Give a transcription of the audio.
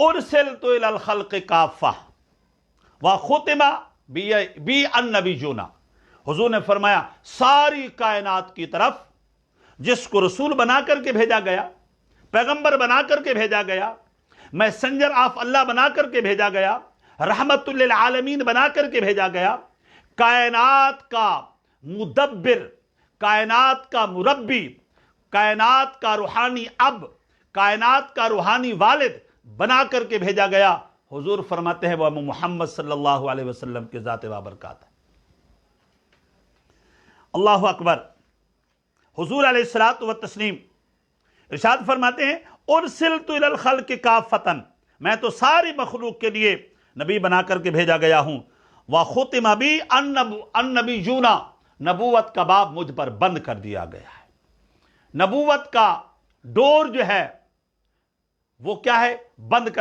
ارسلت الی الخلق کافہ وختم بی النبیون، حضور نے فرمایا ساری کائنات کی طرف جس کو رسول بنا کر کے بھیجا گیا، پیغمبر بنا کر کے بھیجا گیا، میسنجر آف اللہ بنا کر کے بھیجا گیا، رحمت للعالمین بنا کر کے بھیجا گیا، کائنات کا مدبر، کائنات کا مربی، کائنات کا روحانی اب، کائنات کا روحانی والد بنا کر کے بھیجا گیا۔ حضور فرماتے ہیں وہ محمد صلی اللہ علیہ وسلم کے ذات بابرکات ہے۔ اللہ اکبر۔ حضور علیہ الصلوۃ والتسلیم ارشاد فرماتے ہیں ارسلت الی الخلق کافۃ، میں تو ساری مخلوق کے لیے نبی بنا کر کے بھیجا گیا ہوں، وختم بی النبیون، نبوت کا باب مجھ پر بند کر دیا گیا ہے۔ نبوت کا ڈور جو ہے وہ کیا ہے؟ بند کر